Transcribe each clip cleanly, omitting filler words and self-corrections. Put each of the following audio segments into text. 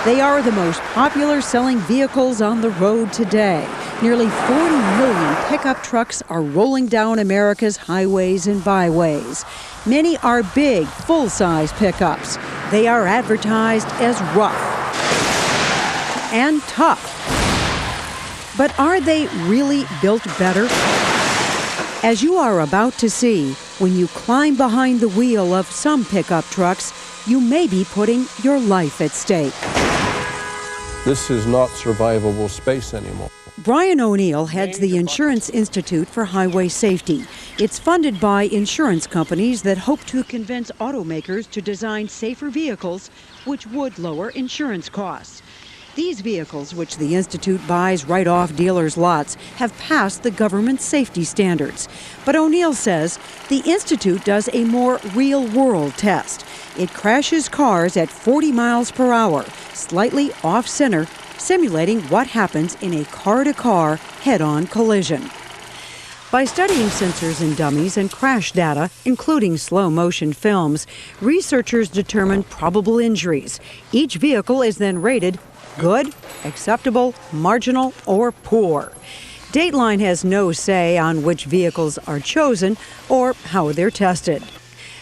They are the most popular selling vehicles on the road today. Nearly 40 million pickup trucks are rolling down America's highways and byways. Many are big, full-size pickups. They are advertised as rough and tough. But are they really built better? As you are about to see, when you climb behind the wheel of some pickup trucks, you may be putting your life at stake. This is not survivable space anymore. Brian O'Neill heads the Insurance Institute for Highway Safety. It's funded by insurance companies that hope to convince automakers to design safer vehicles, which would lower insurance costs. These vehicles, which the Institute buys right off dealers' lots, have passed the government's safety standards. But O'Neill says the Institute does a more real-world test. It crashes cars at 40 miles per hour, slightly off-center, simulating what happens in a car-to-car head-on collision. By studying sensors in dummies and crash data, including slow-motion films, researchers determine probable injuries. Each vehicle is then rated good, acceptable, marginal, or poor. Dateline has no say on which vehicles are chosen or how they're tested.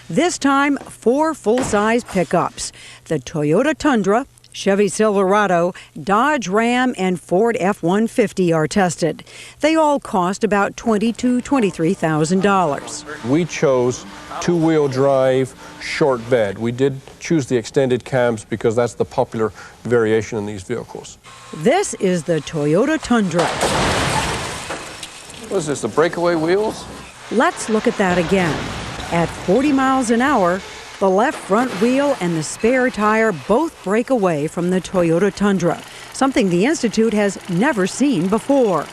This time, 4 full-size pickups: the Toyota Tundra, Chevy Silverado, Dodge Ram, and Ford F-150 are tested. They all cost about $20,000 to $23,000. We chose two-wheel drive, short bed. We did choose the extended cabs because that's the popular variation in these vehicles. This is the Toyota Tundra. What is this, the breakaway wheels? Let's look at that again. At 40 miles an hour, the left front wheel and the spare tire both break away from the Toyota Tundra, something the Institute has never seen before.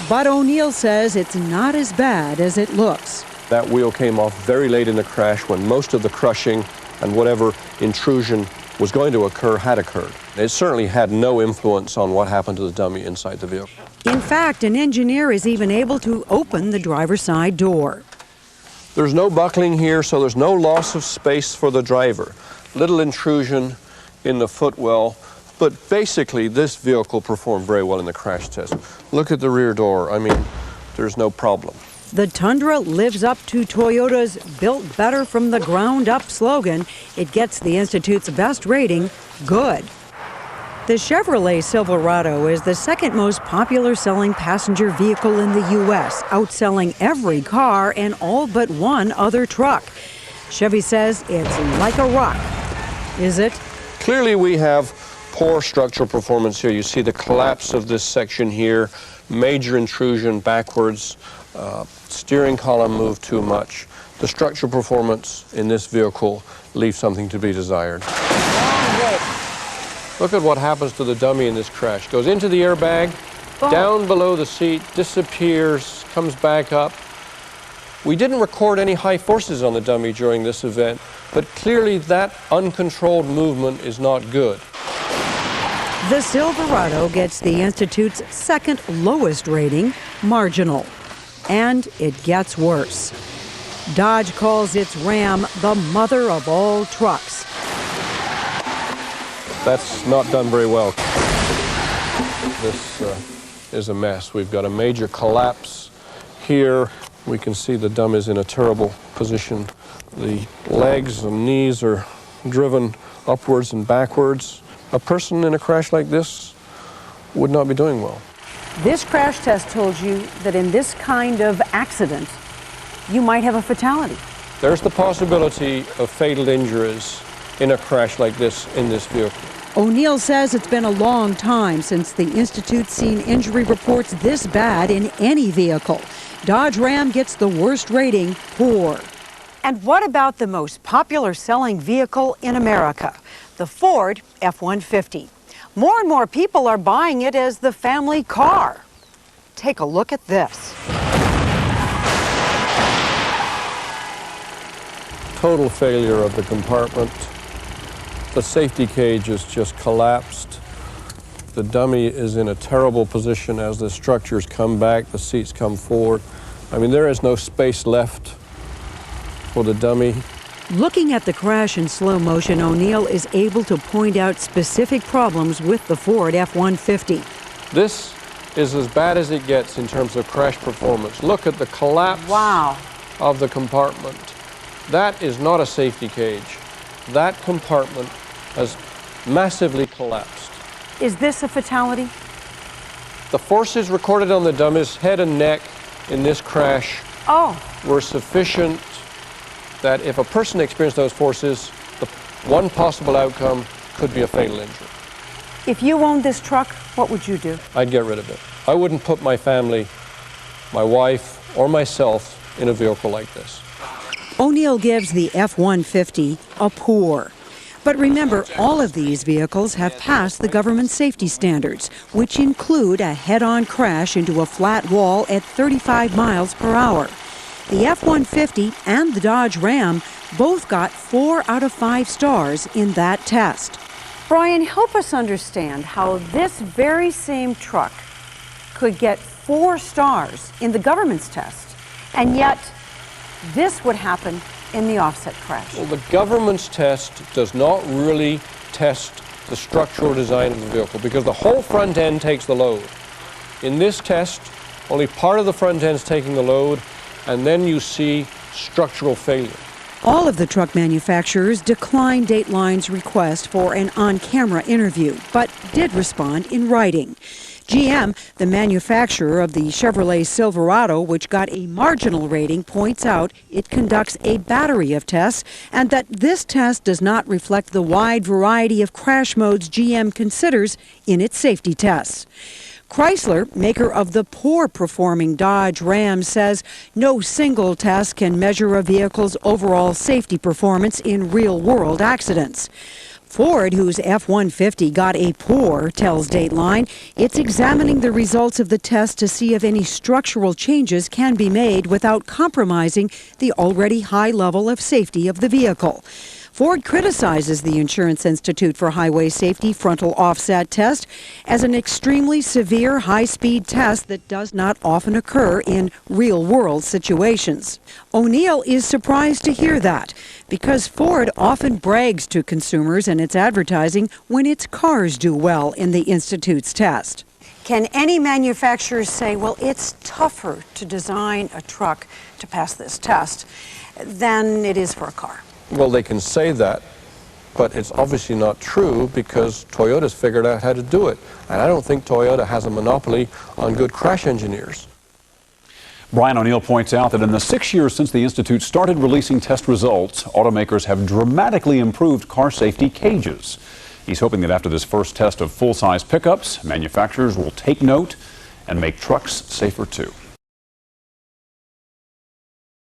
But O'Neill says it's not as bad as it looks. That wheel came off very late in the crash when most of the crushing and whatever intrusion was going to occur had occurred. It certainly had no influence on what happened to the dummy inside the vehicle. In fact, an engineer is even able to open the driver's side door. There's no buckling here, so there's no loss of space for the driver. Little intrusion in the footwell, but basically this vehicle performed very well in the crash test. Look at the rear door. I mean, there's no problem. The Tundra lives up to Toyota's "Built Better from the Ground Up" slogan. It gets the Institute's best rating, good. The Chevrolet Silverado is the second most popular selling passenger vehicle in the U.S., outselling every car and all but one other truck. Chevy says it's like a rock. Is it? Clearly we have poor structural performance here. You see the collapse of this section here, major intrusion backwards, steering column moved too much. The structural performance in this vehicle leaves something to be desired. Look at what happens to the dummy in this crash. Goes into the airbag, down below the seat, disappears, comes back up. We didn't record any high forces on the dummy during this event, but clearly that uncontrolled movement is not good. The Silverado gets the Institute's second lowest rating, marginal. And it gets worse. Dodge calls its Ram the mother of all trucks. That's not done very well. This is a mess. We've got a major collapse here. We can see the dummy's in a terrible position. The legs and knees are driven upwards and backwards. A person in a crash like this would not be doing well. This crash test told you that in this kind of accident, you might have a fatality. There's the possibility of fatal injuries in a crash like this in this vehicle. O'Neill says it's been a long time since the Institute's seen injury reports this bad in any vehicle. Dodge Ram gets the worst rating, poor. And what about the most popular selling vehicle in America, the Ford F-150? More and more people are buying it as the family car. Take a look at this. Total failure of the compartment. The safety cage is just collapsed. The dummy is in a terrible position as the structures come back, the seats come forward. I mean, there is no space left for the dummy. Looking at the crash in slow motion, O'Neill is able to point out specific problems with the Ford F-150. This is as bad as it gets in terms of crash performance. Look at the collapse of the compartment. That is not a safety cage. That compartment has massively collapsed. Is this a fatality? The forces recorded on the dummy's head and neck in this crash were sufficient that if a person experienced those forces, the one possible outcome could be a fatal injury. If you owned this truck, what would you do? I'd get rid of it. I wouldn't put my family, my wife, or myself in a vehicle like this. O'Neill gives the F-150 a poor. But remember, all of these vehicles have passed the government safety standards, which include a head-on crash into a flat wall at 35 miles per hour. The F-150 and the Dodge Ram both got 4 out of 5 stars in that test. Brian, help us understand how this very same truck could get 4 stars in the government's test, and yet this would happen in the offset crash. Well, the government's test does not really test the structural design of the vehicle because the whole front end takes the load. In this test, only part of the front end is taking the load, and then you see structural failure. All of the truck manufacturers declined Dateline's request for an on-camera interview, but did respond in writing. GM, the manufacturer of the Chevrolet Silverado, which got a marginal rating, points out it conducts a battery of tests and that this test does not reflect the wide variety of crash modes GM considers in its safety tests. Chrysler, maker of the poor-performing Dodge Ram, says no single test can measure a vehicle's overall safety performance in real-world accidents. Ford, whose F-150 got a poor, tells Dateline it's examining the results of the test to see if any structural changes can be made without compromising the already high level of safety of the vehicle. Ford criticizes the Insurance Institute for Highway Safety frontal offset test as an extremely severe high-speed test that does not often occur in real-world situations. O'Neill is surprised to hear that because Ford often brags to consumers and its advertising when its cars do well in the Institute's test. Can any manufacturer say, well, it's tougher to design a truck to pass this test than it is for a car? Well, they can say that, but it's obviously not true because Toyota's figured out how to do it. And I don't think Toyota has a monopoly on good crash engineers. Brian O'Neill points out that in the 6 years since the Institute started releasing test results, automakers have dramatically improved car safety cages. He's hoping that after this first test of full-size pickups, manufacturers will take note and make trucks safer too.